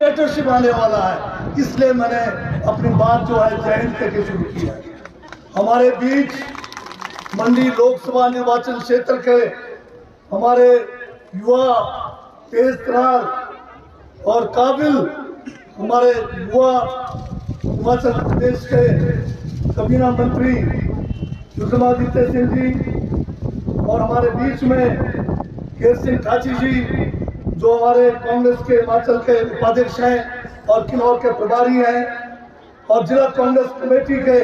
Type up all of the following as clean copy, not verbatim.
Dictatorship आने वाला है, इसलिए मैंने अपनी बात जो है जय हिंद करके शुरू की है। हमारे बीच मंडी लोकसभा निर्वाचन क्षेत्र के हमारे युवा तेज तरार और काबिल हमारे युवा हिमाचल प्रदेश के कैबिनेट मंत्री विक्रमादित्य सिंह जी और हमारे बीच में केर सिंह ठाची जी जो हमारे कांग्रेस के हिमाचल के उपाध्यक्ष हैं और किन्नौर के प्रभारी हैं, और जिला कांग्रेस कमेटी के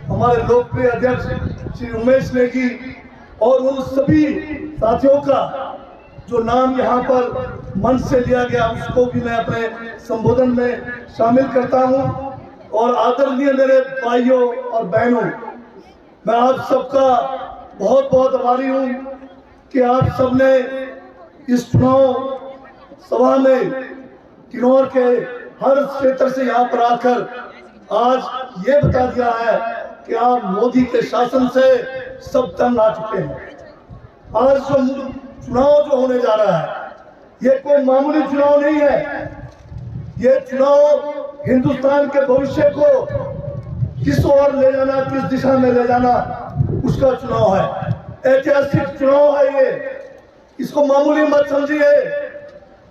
हमारे लोकप्रिय अध्यक्ष श्री उमेश नेगी और उन सभी साथियों का जो नाम यहाँ पर मंच से लिया गया उसको भी मैं अपने संबोधन में शामिल करता हूँ। और आदरणीय मेरे भाइयों और बहनों, मैं आप सबका बहुत बहुत आभारी हूँ कि आप सबने इस चुनाव सभा में किन्नौर के हर क्षेत्र से यहाँ पर आकर आज ये बता दिया है कि आप मोदी के शासन से सब तंग आ चुके हैं। आज जो चुनाव जो होने जा रहा है ये कोई मामूली चुनाव नहीं है, ये चुनाव हिंदुस्तान के भविष्य को किस ओर ले जाना, किस दिशा में ले जाना उसका चुनाव है। ऐतिहासिक चुनाव है ये, इसको मामूली मत समझिए।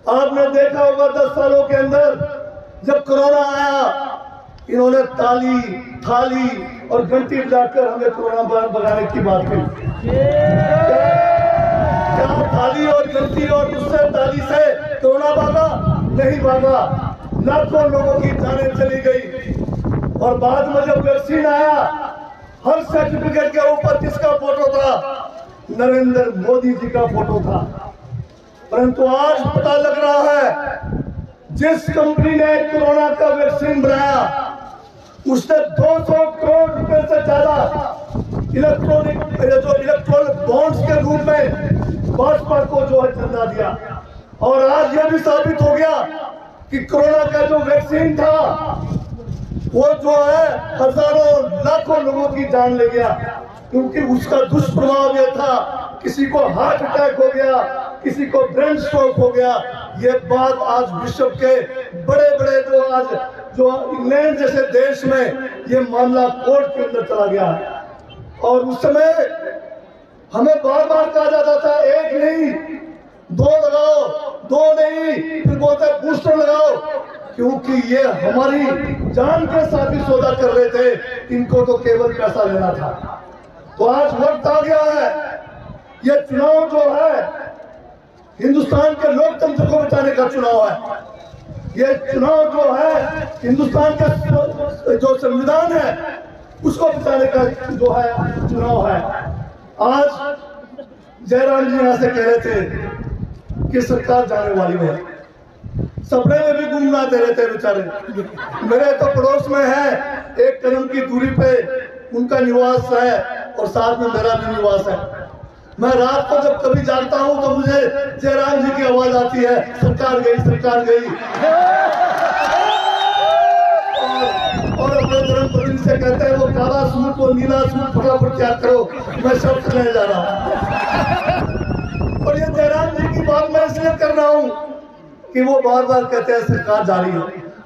आपने देखा होगा 10 सालों के अंदर जब कोरोना आया इन्होंने ताली थाली और घंटी बजाकर हमें कोरोना भगाने की बात करी। क्या थाली और घंटी और दूसरे ताली से कोरोना भागा? नहीं भागा। लाखों लोगों की जानें चली गई। और बाद में जब वैक्सीन आया हर सर्टिफिकेट के ऊपर किसका फोटो था? नरेंद्र मोदी जी का फोटो था। परंतु आज पता लग रहा है जिस कंपनी ने कोरोना का वैक्सीन बनाया उसने 200 करोड़ रुपए से ज्यादा इलेक्ट्रॉनिक बॉन्ड्स के रूप में भाजपा को जो है चंदा दिया। और आज यह भी साबित हो गया कि कोरोना का जो वैक्सीन था वो जो है हजारों लाखों लोगों की जान ले गया, क्योंकि उसका दुष्प्रभाव यह था किसी को हार्ट अटैक हो गया, किसी को ब्रेन स्ट्रोक हो गया। ये बात आज विश्व के बड़े बड़े जो इंग्लैंड जैसे देश में ये मामला कोर्ट के अंदर चला गया। और उस समय हमें बार बार कहा जाता था एक नहीं 2 लगाओ, 2 नहीं फिर बोलते बूस्टर लगाओ, क्योंकि ये हमारी जान के साथ ही सौदा कर रहे थे, इनको तो केवल पैसा लेना था। तो आज वक्त आ गया है, ये चुनाव जो है हिंदुस्तान के लोकतंत्र को बचाने का चुनाव है। ये चुनाव जो है हिंदुस्तान का जो संविधान है उसको बचाने का जो है चुनाव है। आज जयराम जी यहाँ से कह रहे थे कि सरकार जाने वाली है, सपने में भी गुमनाते रहते बेचारे। मेरे तो पड़ोस में है, 1 कदम की दूरी पे उनका निवास है और साथ में मेरा भी निवास है। मैं रात को जब कभी जागता हूँ तो मुझे जयराम जी की आवाज आती है, सरकार गई, सरकार गई। और अपने धर्म पत्नी से कहते हैं वो काला सूट वो नीला सूट फटाफट तैयार करो, मैं शब्द करने जा रहा हूँ। और ये जयराम जी की बात मैं इसलिए कर रहा हूँ कि वो बार बार कहते हैं सरकार जारी हो।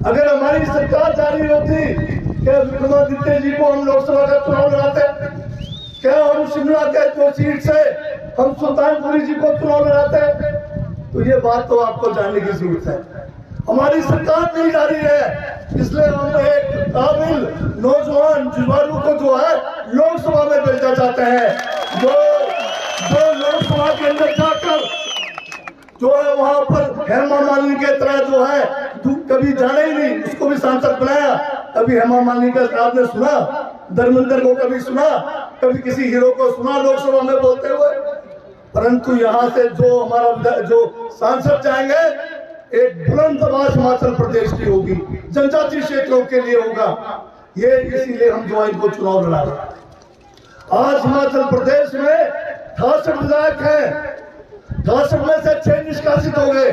अगर हमारी सरकार जारी होती क्या विक्रमादित्य जी को हम लोकसभा का चुनाव लड़ाते? क्या हम शिमला के जो सीट से हम सुल्तानपुरी जी को चुनाव लड़ाते? तो ये बात तो आपको जानने की जरूरत है। हमारी सरकार नहीं जा रही है, इसलिए हम एक काबिल नौजवान जुझारू को जो है लोकसभा में भेजना चाहते हैं, जो लोकसभा के अंदर जाकर जो है वहां पर हेमा मालिनी के तरह जो है कभी जाना ही नहीं, उसको भी सांसद बनाया। कभी हेमा मालिनी का आपने सुना? धर्मेंद्र को कभी सुना? कभी किसी हीरो को सुना लोकसभा में बोलते हुए? परंतु यहाँ से जो हमारा जो सांसद जाएंगे एक बुलंद आवाज हिमाचल प्रदेश की होगी, जनजातीय क्षेत्रों के लिए होगा। ये इसीलिए हम जो इनको चुनाव लड़ा रहे हैं। आज हिमाचल प्रदेश में 68 विधायक हैं, 68 में से 6 निष्कासित हो गए,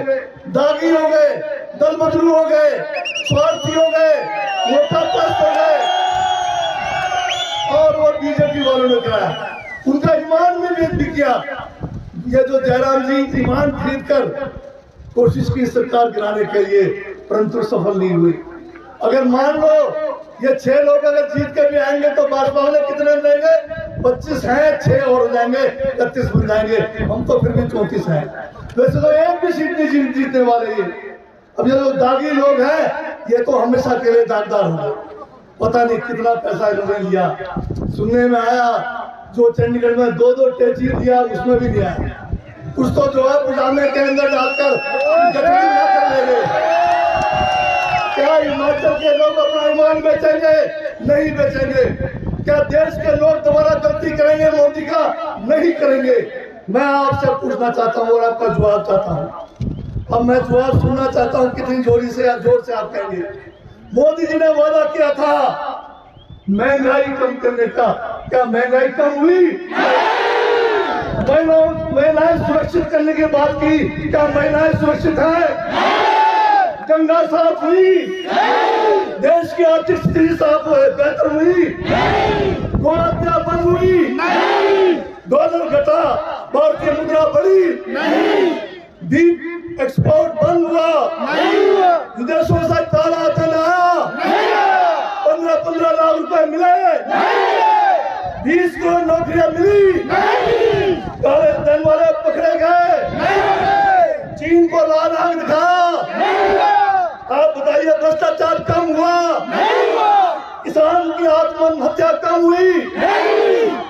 दागी हो गए, दल बदलू हो गए, स्वार्थी हो गए, वोटापस्त हो गए और वो बीजेपी वालों ने कराया। उनका ईमान में भी किया। ये जो जयराम जी ईमान खरीद कर कोशिश की सरकार गिराने के लिए, परंतु सफल नहीं हुई। अगर मान लो ये 6 लोग अगर जीत के भी आएंगे तो भाजपा वाले कितने बनेंगे? 25 हैं, 6 और हो जाएंगे, 31 बन जाएंगे। हम तो फिर भी 34 हैं। वैसे तो एक भी सीट नहीं जीतने वाले ये। अब ये जो दागी लोग हैं ये तो हमेशा के लिए दागदार होंगे। पता नहीं कितना पैसा इन्होंने लिया। सुनने में आया जो चंडीगढ़ में 2-2 टैक्सी दिया उसमें भी नहीं आया। कुछ तो जो है पुजामे के अंदर डालकर गठरी ना कर लेंगे। क्या हिमाचल के लोग अपना ईमान बेचेंगे? नहीं बेचेंगे। क्या देश के लोग दोबारा गलती करेंगे मोदी का? नहीं करेंगे। मैं आपसे पूछना चाहता हूँ और आपका जवाब चाहता हूँ। अब मैं जवाब सुनना चाहता हूँ कितनी जोर से आप कहेंगे। मोदी जी ने वादा किया था महंगाई कम करने का। क्या महंगाई कम हुई? महिलाएं सुरक्षित करने की बात की। क्या महिलाएं सुरक्षित है? गंगा साफ हुई? देश की आर्थिक स्थिति साफ बेहतर हुई? गौ हत्या बंद हुई? डॉलर घटा, भारतीय मुद्रा बढ़ी? दीप एक्सपोर्ट बंद हुआ? विदेशों से काला धन आया? 15-15 लाख रुपए मिले? 20 करोड़ नौकरियां मिली? काले धन वाले पकड़े गए? चीन को लाल आंख दिखाया? आप बताइए भ्रष्टाचार कम हुआ? किसान की आत्महत्या कम हुई?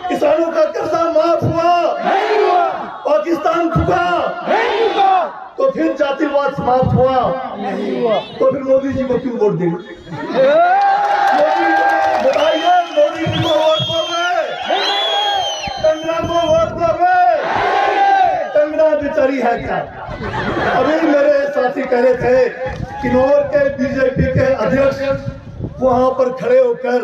किसानों का कर्जा माफ हुआ? पाकिस्तान झुका? तो फिर जातिवाद समाप्त हुआ? तो फिर मोदी जी को क्यों वोट देंगे? बताइए मोदी जी को वोट दोगे? कंगना को वोट दोगे? कंगना बेचारी है क्या? अभी मेरे साथी कह रहे थे किन्नौर के बीजेपी के अध्यक्ष वहां पर खड़े होकर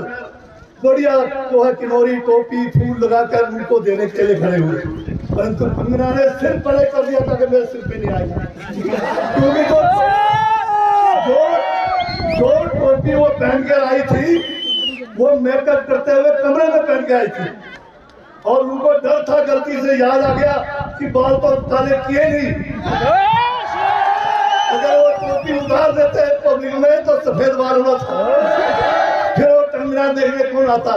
बढ़िया जो है किन्नौरी टोपी फूल लगाकर उनको देने के लिए खड़े हुए, परंतु कंगना ने सिर पड़े कर दिया था कि मेरे सिर पे नहीं आएगा। क्योंकि जो टोपी वो पहन कर आई थी वो मेकअप करते हुए कमरे में पहन के आई थी और उनको डर था, गलती से याद आ गया कि बाल तो काले किए नहीं। अगर वो टोपी उतार देते पब्लिक में तो सफेद बाल होना था। फिर वो कंगना देखने कौन आता?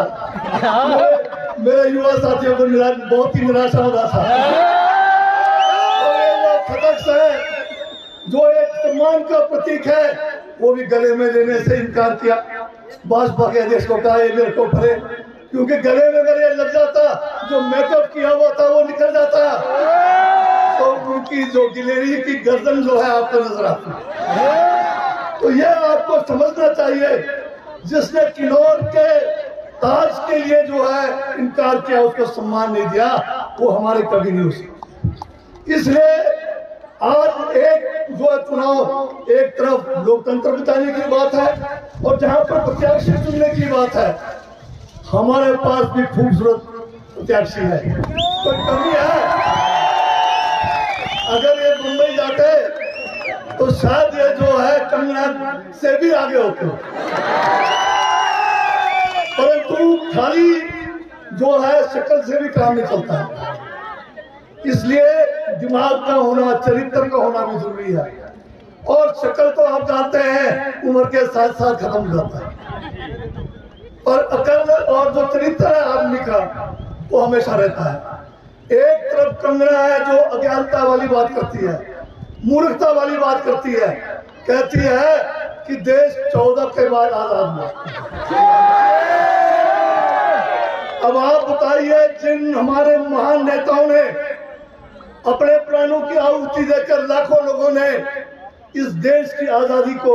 मेरे युवा साथियों को बहुत ही निराशा हो रहा था। और वो खटक से जो एक सम्मान का प्रतीक है वो भी गले में लेने से इनकार किया। भाजपा के अध्यक्ष को कहा मेरे को पड़े, क्योंकि गले में अगर ये लग जाता जो मेकअप किया हुआ था वो निकल जाता तो उनकी जो गिलेरी की गर्दन जो है आपको नजर आती। तो ये आपको समझना चाहिए जिसने किन्नौर के ताज के लिए जो है इनकार किया उसको सम्मान नहीं दिया वो हमारे कभी नहीं हो सकता। इसलिए आज एक जो है चुनाव एक तरफ लोकतंत्र बिताने की बात है और जहां पर प्रत्याशी चुनने की बात है हमारे पास भी खूबसूरत प्रत्याशी है। तो कमी है अगर ये मुंबई जाते तो शायद ये जो है कंगना से भी आगे होते, परंतु खाली जो है शक्ल से भी काम नहीं चलता है। इसलिए दिमाग का होना, चरित्र का होना भी जरूरी है। और शक्ल तो आप जानते हैं उम्र के साथ साथ खत्म हो जाता है, पर अकल और जो चरित्र है आदमी का वो हमेशा रहता है। एक तरफ कंगना है जो अज्ञानता वाली बात करती है, मूर्खता वाली बात करती है, कहती है कि देश 14 के बाद आजाद हुआ। अब आप बताइए जिन हमारे महान नेताओं ने अपने प्राणों की आहुति देकर लाखों लोगों ने इस देश की आजादी को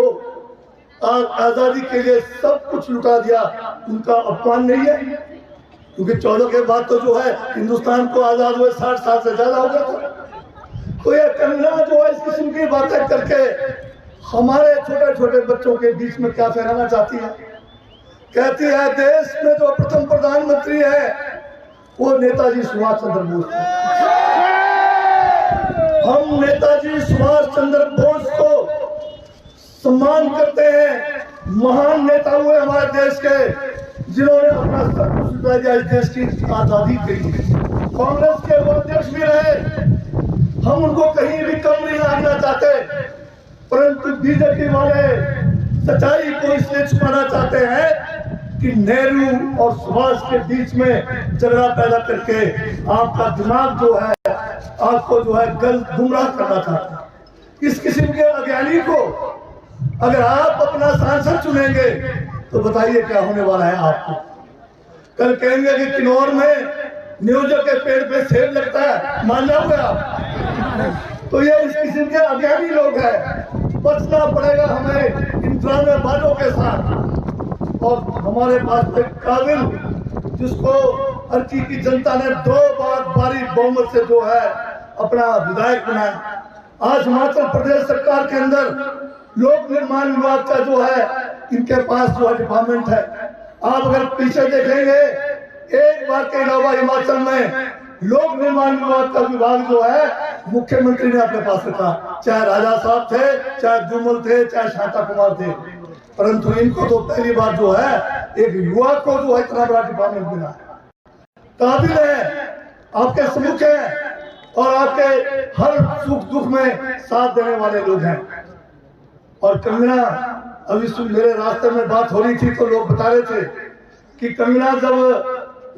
आजादी के लिए सब कुछ लुटा दिया, उनका अपमान नहीं है? क्योंकि 14 के बाद तो जो है हिंदुस्तान को आजाद हुए 60 साल से ज्यादा हो गया था। तो ये कंगना जो है इस किस्म की बातें करके हमारे छोटे छोटे बच्चों के बीच में क्या फैलाना चाहती है। कहती है देश में जो प्रथम प्रधानमंत्री है वो नेताजी सुभाष चंद्र बोस थे। हम नेताजी सुभाष चंद्र बोस को सम्मान करते हैं, महान नेता हुए हमारे देश के जिन्होंने अपना सब कुछ लुटा दिया इस देश की आजादी के लिए। कांग्रेस के वो अध्यक्ष भी रहे, हम उनको कहीं भी कम नहीं आना चाहते। परंतु बीजेपी वाले सच्चाई को इसलिए छुपाना चाहते हैं कि नेहरू और सुभाष के बीच में झगड़ा पैदा करके आपका दिमाग जो है, आपको जो है गलत गुमराह करना चाहते हैं। इस किस्म के अज्ञानी को अगर आप अपना सांसद चुनेंगे तो बताइए क्या होने वाला है आपको। कल कहेंगे कि किन्नौर में नियोजक के पेड़ पे सेब लगता है, मान जाओगे आप? तो ये इस किस्म के अज्ञानी लोग हैं। बचना पड़ेगा हमें इन ड्रामेबाजों के साथ। और हमारे पास एक काबिल, जिसको हर चीज की जनता ने 2 बार भारी बहुमत से जो है अपना विधायक बनाया। आज हिमाचल प्रदेश सरकार के अंदर लोक निर्माण विभाग का जो है इनके पास जो है डिपार्टमेंट है। आप अगर पीछे देखेंगे, एक बार के अलावा हिमाचल में लोक निर्माण विभाग का विभाग जो है मुख्यमंत्री ने अपने पास रखा, चाहे राजा साहब थे, चाहे जुमल थे, चाहे शांता कुमार थे। परंतु इनको तो पहली बार जो है एक युवा को जो है इतना बड़ा डिपार्टमेंट मिला। काबिल है, आपके सम्मुख है और आपके हर सुख दुख में साथ देने वाले लोग हैं। और कंगना, अभी मेरे रास्ते में बात हो रही थी तो लोग बता रहे थे कि कंगना जब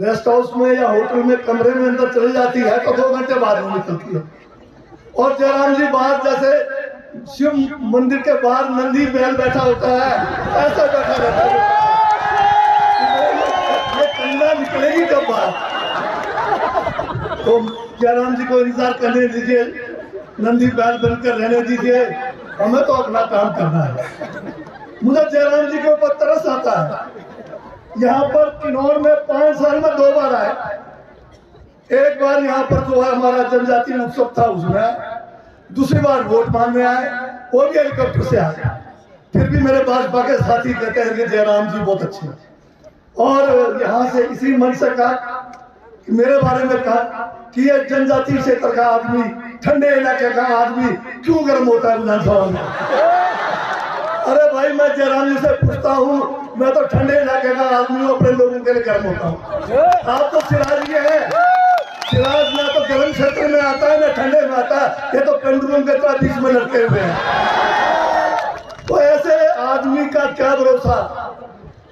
रेस्ट हाउस में या होटल में कमरे में अंदर चली जाती है तो 2 घंटे बाद नहीं निकलती है। और जयराम जी बाहर जैसे शिव मंदिर के बाहर नंदी बैल बैठा होता है, ऐसा बैठा रहता है। ये कंगना निकलेगी कब बाहर? तो जयराम जी को इंतजार करने दीजिए, नंदी बैल बनकर रहने दीजिए, हमें तो अपना काम करना है। मुझे जयराम जी के ऊपर तरस आता है। यहाँ पर किन्नौर में 5 साल में 2 बार आए। एक बार यहाँ पर जो है हमारा जनजातीय उत्सव था उसमें, दूसरी बार वोट मांगने आए, वो भी हेलीकॉप्टर से आए। फिर भी मेरे भाजपा के साथी कहते हैं कि जयराम जी बहुत अच्छे हैं। और यहाँ से इसी मंच से कहा कि मेरे बारे में कहा कि ये जनजातीय क्षेत्र का आदमी, ठंडे इलाके का आदमी क्यों गर्म होता है विधानसभा में? अरे भाई, मैं जयराम जी से पूछता हूँ, मैं तो ठंडे इलाके का आदमी हूँ, अपने लोगों के लिए गर्म होता हूँ। आप तो सिराज ये है, सिराज ना तो गर्म क्षेत्र में आता है ना ठंडे में आता है, ये तो पेंडुलम के तरह बीच में लटके हुए हैं। तो ऐसे आदमी का क्या भरोसा?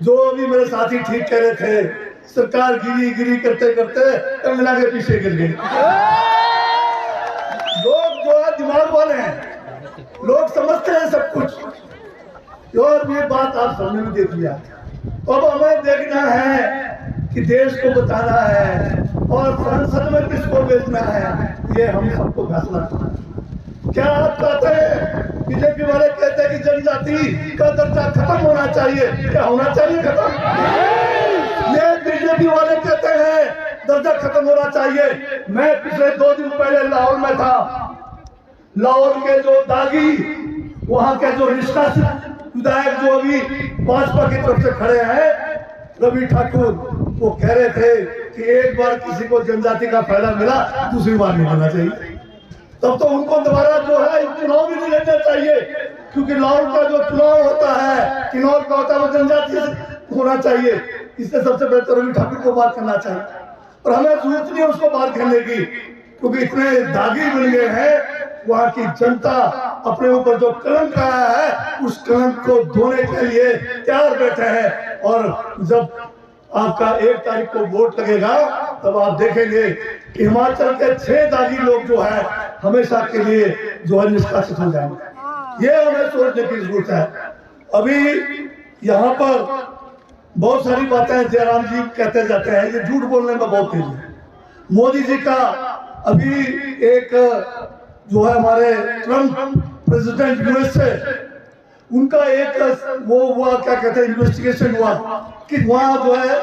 जो अभी मेरे साथी ठीक कह रहे थे, सरकार गिरी करते करते कंगना के पीछे गिर गई। लोग जो है दिमाग वाले हैं, लोग समझते हैं सब कुछ। और ये बात आप सबने भी देख लिया। अब हमें देखना है कि देश को बचाना है और संसद में किसको भेजना है, ये हम सबको फैसला करना है। क्या आप चाहते हैं? बीजेपी वाले कहते हैं कि जनजाति का दर्जा खत्म होना चाहिए। क्या होना चाहिए खत्म? ये बीजेपी वाले कहते हैं दर्जा खत्म होना चाहिए। मैं पिछले 2 दिन पहले लाहौर में था। लाहौर के जो दागी, वहां के जो निष्कासित विधायक जो अभी भाजपा की तरफ से खड़े हैं, रवि ठाकुर, वो कह रहे थे कि एक बार किसी को जनजाति का फायदा मिला, दूसरी बार नहीं मिलना चाहिए। तब तो उनको दोबारा जो है चुनाव भी नहीं लेना चाहिए, क्योंकि लाहौर का जो चुनाव होता है, किन्नौर का होता है, वो जनजाति से होना चाहिए। इससे सबसे बेहतर रवि ठाकुर को बात करना चाहिए। और हमें जरूरत नहीं है उसको बात करने की, क्योंकि इतने दागी बन गए हैं। वहाँ की जनता अपने ऊपर जो कलंक आया है, उस कलंक को धोने के लिए तैयार बैठे हैं। और जब आपका 1 तारीख को वोट लगेगा, तब आप देखेंगे कि हिमाचल के 6 दागी लोग जो है हमेशा के लिए जो है निष्कासित हो जाएंगे। ये हमें सोचने की जरूरत है। अभी यहाँ पर बहुत सारी बातें जयराम जी कहते जाते हैं, ये झूठ बोलने में बहुत तेज है। मोदी जी का अभी एक जो है हमारे ट्रम्प प्रेसिडेंट यूएस से, उनका एक वो हुआ, क्या कहते हैं, इन्वेस्टिगेशन हुआ कि वहाँ जो है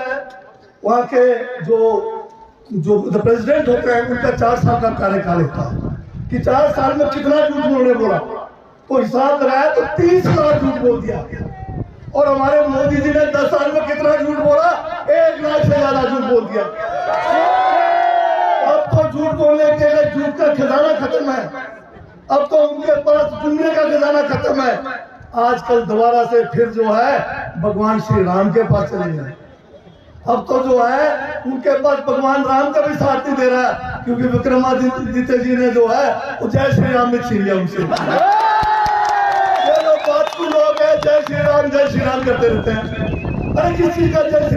वहाँ के जो प्रेसिडेंट होते हैं उनका 4 साल का कार्यकाल होता है कि 4 साल में कितना झूठ उन्होंने बोला। तो हिसाब लगाया तो 30 लाख झूठ बोल दिया। और हमारे मोदी जी ने 10 साल में कितना झूठ बोला? 1 लाख से ज्यादा झूठ बोल दिया। अब तो झूठ बोलने के लिए झूठ का खजाना खत्म है। अब तो उनके पास दुनिया का खजाना खत्म है। आजकल दोबारा से फिर जो है भगवान श्री राम के पास चले गए। अब तो जो है उनके पास भगवान राम का भी साथ नहीं दे रहा है, क्योंकि विक्रमादित्य जी ने जो है वो जय श्री राम में छीन लिया उनसे। जय श्री राम करते रहते हैं। अरे किस चीज का जय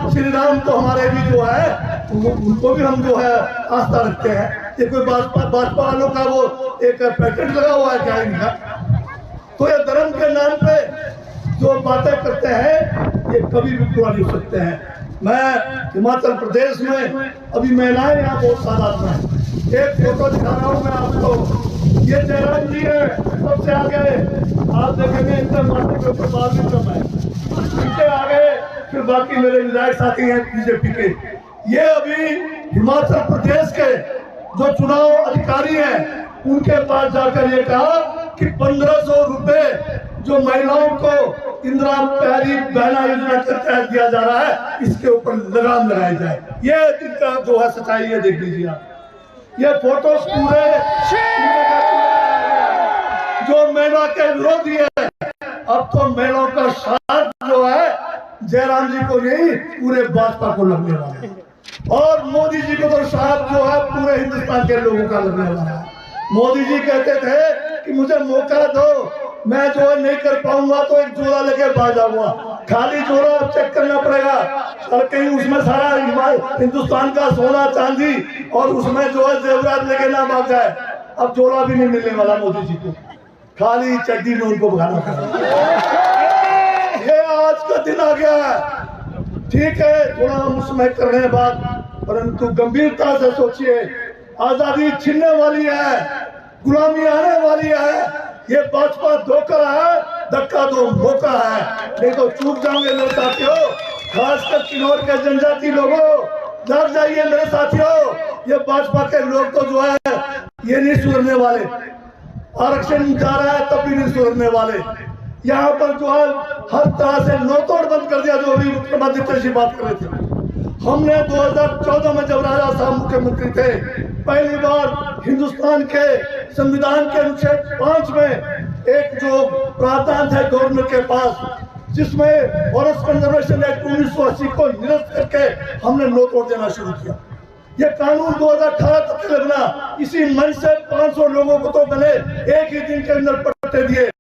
श्री राम तो हमारे भी जो है उनको भी हम जो है आस्था रखते हैं। ये कोई भाजपा वालों का वो एक पैकेट लगा हुआ है क्या इनका? तो ये धर्म के नाम पे जो बातें करते हैं ये कभी भी पूरा नहीं हो सकते हैं। मैं हिमाचल प्रदेश में अभी महिलाएं यहाँ बहुत तादाद में, एक फोटो दिखा रहा हूँ मैं आपको। ये जयराम जी है सबसे आगे, आप देखेंगे इनसे माथे के ऊपर बाल भी कम है, इनके आगे फिर बाकी मेरे विधायक साथी हैं बीजेपी के। ये अभी हिमाचल प्रदेश के जो चुनाव अधिकारी हैं उनके पास जाकर ये कहा कि 1500 रुपए जो महिलाओं को इंदिरा प्यारी बहना योजना के तहत दिया जा रहा है इसके ऊपर लगाम लगाई जाए। ये इनका जो है सच्चाई है, देख लीजिए आप। ये फोटो पूरे जो महिला के विरोधी है, अब तो महिलाओं का साथ जो है जयराम जी को नहीं पूरे भाजपा को लगने वाला है, और मोदी जी को तो साथ जो है पूरे हिंदुस्तान के लोगों का लगने वाला है। मोदी जी कहते थे कि मुझे मौका दो, मैं जो है नहीं कर पाऊंगा तो एक जोड़ा लेके भाग जाऊंगा। खाली जोड़ा चेक करना पड़ेगा और कहीं उसमें सारा हिंदुस्तान का सोना चांदी और उसमें जो है जेवरात लेके ना भाग जाए। अब जोड़ा भी नहीं मिलने वाला मोदी जी को, खाली चड्डी में उनको भगाना पड़ेगा। ये आज का दिन आ गया है। ठीक है, थोड़ा हम उसमें कर रहे हैं बात, परंतु गंभीरता से सोचिए। आजादी छीनने वाली है, गुलामी आने वाली है। ये भाजपा धोखा है, धक्का दो मौका है, नहीं तो चूक जाओगे मेरे साथियों। खासकर किन्नौर के जनजाति लोगों, जाग जाइए मेरे साथियों। ये भाजपा के लोग तो जो है ये नहीं सुधरने वाले। आरक्षण जा रहा है तब भी नहीं सुधरने वाले। यहाँ पर जो है हर तरह से नोतोड़ बंद कर दिया, जो अभी मुख्यमंत्री जी बात कर रहे थे। हमने 2014 में जब राजा साहब मुख्यमंत्री थे, पहली बार हिंदुस्तान के संविधान के अनुच्छेद 5 में एक जो प्रावधान था गवर्नर के पास, जिसमें फॉरेस्ट कंजर्वेशन एक्ट 1980 को निरस्त करके हमने नो तोड़ देना शुरू किया। ये कानून 2018 तक लगना, इसी मंच से 500 लोगों को तो मैंने एक ही दिन के अंदर पट्टे दिए।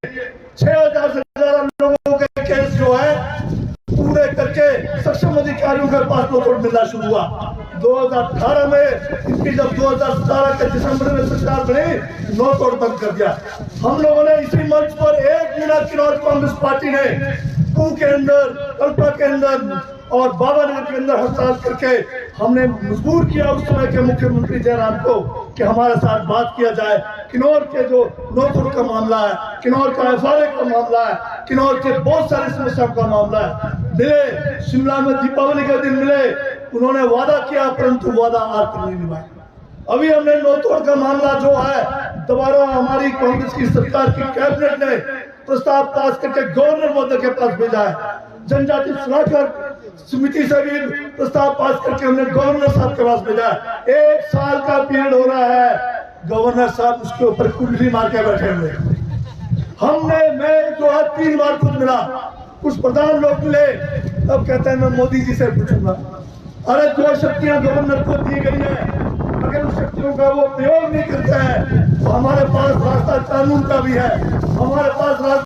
6000 से ज्यादा लोगों के केस जो है पूरे करके सक्षम अधिकारियों के पास नोटिस मिलना शुरू हुआ। 2018 में इनकी जब 2017 के दिसंबर में सरकार बनी, नो तोड़ बंद कर दिया। हम लोगों ने इसी मंच पर एक मिनट किन्नौर कांग्रेस पार्टी ने कू के अंदर, कल्पा के अंदर और बाबानगर के अंदर हड़ताल करके हमने मजबूर किया उस समय के मुख्यमंत्री जयराम को कि हमारे साथ बात किया जाए। किन्नौर के जो नोतोड़ का मामला है, किन्नौर का FRA का मामला है, किन्नौर के बहुत सारी समस्याओं का मामला है। मिले शिमला में दीपावली के दिन मिले, उन्होंने वादा किया परंतु वादा आज तक नहीं निभाया। अभी हमने नोतोड़ का मामला जो है दोबारा हमारी कांग्रेस की सरकार की कैबिनेट ने प्रस्ताव पास करके गवर्नर महोदय के पास भेजा है। जनजाति सलाहकार समिति से भी प्रस्ताव पास करके हमने गवर्नर साहब के पास भेजा है। 1 साल का पीरियड हो रहा है, गवर्नर साहब उसके ऊपर कुंडली मार के बैठे हुए। मैं जो है 3 बार खुद मिला, कुछ प्रधान लोग मिले, तब कहते हैं मैं मोदी जी से पूछूंगा। अरे जो शक्तियां गवर्नर को दी गई है, अगर उस शक्तियों का वो प्रयोग नहीं करते हैं तो हमारे पास रास्ता कानून का भी है, हमारे पास रास्ता